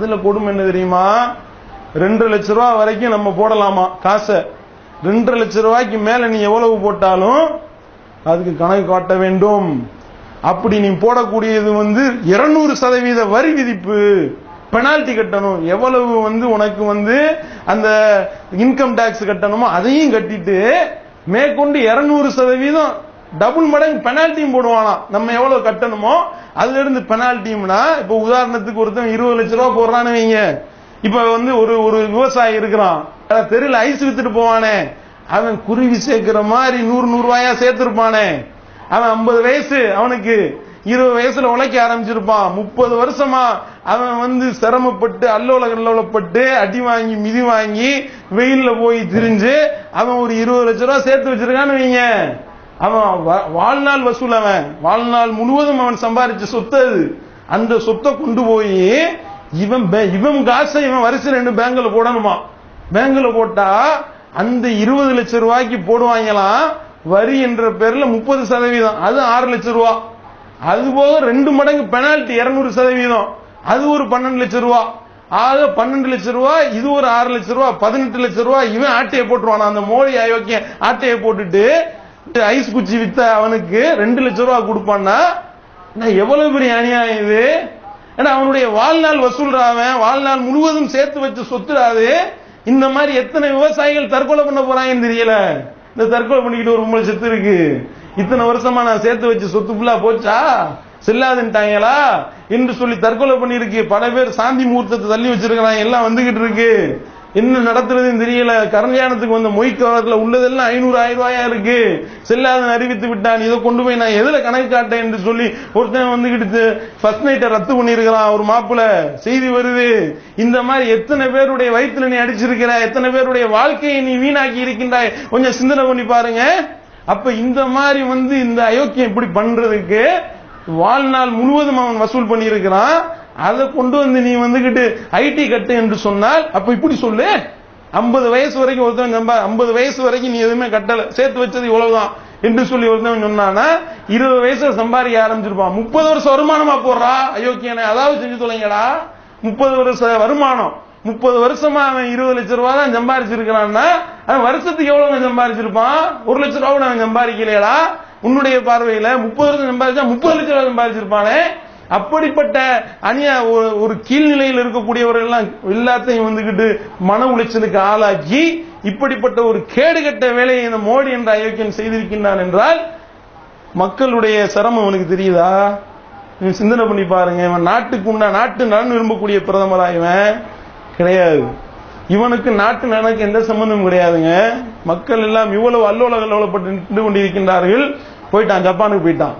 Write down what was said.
அதுல கொடுமை என்ன தெரியுமா, 2 லட்சம் ரூபாய் வரைக்கும் நம்ம போடலாமா காசை. 2 லட்சம் ரூபாய்க்கு மேல நீ எவ்வளவு போட்டாலும் அதுக்கு கணக்கு காட்ட வேண்டும். அப்படி நீ போடக்கூடியது 200% வரி விதிப்பு, பெனால்டி கட்டணும். எவ்வளவு உனக்கு அந்த இன்கம் டாக்ஸ் கட்டணுமோ அதையும் கட்டிட்டு மேற்கொண்டு 200% டபுள் மடங்கு பெனால்ட்டியும் போடுவானாம். நம்ம எவ்வளவு கட்டணுமோ அதுல இருந்து பெனால்ட்டியும்னா, இப்ப உதாரணத்துக்கு ஒருத்தன் 20 லட்சம் ரூபாய் போடுறான்னு வைங்க. இப்ப ஒரு விவசாயி இருக்கிறான், தெருவில் ஐஸ் வித்துட்டு போவானே, அவன் குருவி சேர்க்கிற மாதிரி 100 ரூபாயா சேர்த்திருப்பானே. அவன் 50 வயசு, அவனுக்கு 20 வயசுல உழைக்க ஆரம்பிச்சிருப்பான். 30 வருஷமா அவன் சிரமப்பட்டு அல்லோலப்பட்டு அடி வாங்கி மிதி வாங்கி வெயில்ல போய் திரிஞ்சு அவன் ஒரு 20 லட்சம் ரூபாய் சேர்த்து வச்சிருக்கான்னு வைங்க. அவன் வாழ்நாள் வசூல், அவன் வாழ்நாள் முழுவதும் அவன் சம்பாதிச்ச சொத்து அது. அந்த சொத்தை கொண்டு போய் இவன் காசை இவன் வருஷம் 2 பேங்க்ல போடணுமா. பேங்க்ல போட்டா அந்த 20 லட்சம் ரூபாய்க்கு போடுவாங்களாம் வரி என்ற பேர்ல 30%, அது 6 லட்சம் ரூபாய். அது போக 2 மடங்கு பெனால்டி 200%, அது ஒரு 12 லட்சம் ரூபாய். ஆக 12 லட்சம் ரூபாய், இது ஒரு 6 லட்சம் ரூபாய், 18 லட்சம் ரூபாய் இவன் ஆட்டையை போட்டுருவான். அந்த மோடி அயோக்கிய ஆட்டையை போட்டுட்டு ஐஸ் குச்சி வித்த அவனுக்கு 2 லட்சம் ரூபாய் கொடுப்பான்னா எவ்வளவு பெரிய அநியாயம் இது. ஏன்னா அவனுடைய வாழ்நாள் வசூல்றாவன், வாழ்நாள் முழுவதும் சேர்த்து வச்சு சொத்துறாது. இந்த மாதிரி எத்தனை விவசாயிகள் தற்கொலை பண்ண போறாங்கன்னு தெரியல. இந்த தற்கொலை பண்ணிக்கிட்டு ஒரு 3 செத்து இருக்கு. இத்தனை வருஷமா நான் சேர்த்து வச்சு சொத்து ஃபுல்லா போச்சா, செல்லாதுட்டாங்களா என்று சொல்லி தற்கொலை பண்ணிருக்கு. பல பேர் சாந்தி முகூர்த்தத்தை தள்ளி வச்சிருக்கிறாங்க. எல்லாம் வந்துகிட்டு இருக்கு. என்ன நடத்துறதுன்னு தெரியல. கல்யாணத்துக்கு வந்த மொய்க்காரத்துல உள்ளதெல்லாம் 500-1000 ரூபாயா இருக்கு. செல்லாதன் அறிவித்து விட்டான். இதை கொண்டு போய் நான் எதுல கணக்கு காட்டேன் என்று சொல்லி ஒருத்தன் ஃபர்ஸ்ட் நைட்டை ரத்து பண்ணிருக்கிறான். ஒரு மாப்பிள்ள செய்தி வருது. இந்த மாதிரி எத்தனை பேருடைய வயிற்றுல நீ அடிச்சிருக்கிற, எத்தனை பேருடைய வாழ்க்கையை நீ வீணாக்கி இருக்கின்றாய், கொஞ்சம் சிந்தனை பண்ணி பாருங்க. அப்ப இந்த மாதிரி இந்த அயோக்கியம் இப்படி பண்றதுக்கு வாழ்நாள் முழுவதும் அவன் வசூல் பண்ணி இருக்கிறான். அதை கொண்டு நீ ஐடி கட்டு என்று சொன்னால், அப்ப இப்படி சொல்லு, 50 வயசு வரைக்கும் ஒருத்தவன் 50 வயசு வரைக்கும் நீ எதுவுமே கட்டல, சேர்த்து வச்சது இவ்வளவுதான் என்று சொல்லி ஒருத்தவன் சொன்னானா 20 வயசுல சம்பாதிக்க ஆரம்பிச்சிருப்பான். 30 வருஷம் வருமானமா போடுறா அயோக்கியனை. அதாவது செஞ்சு தொலைங்கடா, 30 வருஷ வருமானம். 30 வருஷமா அவன் 20 லட்சம் ரூபாய் தான் சம்பாதிச்சிருக்கிறான்னா அவன் வருஷத்துக்கு எவ்வளவு சம்பாதிச்சிருப்பான்? 1 லட்சம் ரூபாய் அவன் சம்பாதிக்கலையடா. உன்னுடைய பார்வையில 30 வருஷம் சம்பாதிச்சா 30 லட்சம் ரூபாய் சம்பாதிச்சிருப்பானே. அப்படிப்பட்ட ஒரு கீழ்நிலையில் இருக்கக்கூடியவர்கள் எல்லாம் எல்லாத்தையும் மன உளைச்சலுக்கு ஆளாக்கி இப்படிப்பட்ட ஒரு கேடுகட்ட வேலையை இந்த மோடி என்ற அயோக்கியன் செய்திருக்கின்றான் என்றால் மக்களுடைய சிரமம் அவனுக்கு தெரியுதா? சிந்தனை பண்ணி பாருங்க. இவன் நாட்டு நலன் விரும்பக்கூடிய பிரதமரா இவன் கிடையாது. இவனுக்கு நாட்டு நலனுக்கு எந்த சம்பந்தமும் கிடையாதுங்க. மக்கள் எல்லாம் இவ்வளவு அல்லோலப்பட்டு நின்று கொண்டிருக்கின்றார்கள். போயிட்டான், ஜப்பானுக்கு போயிட்டான்.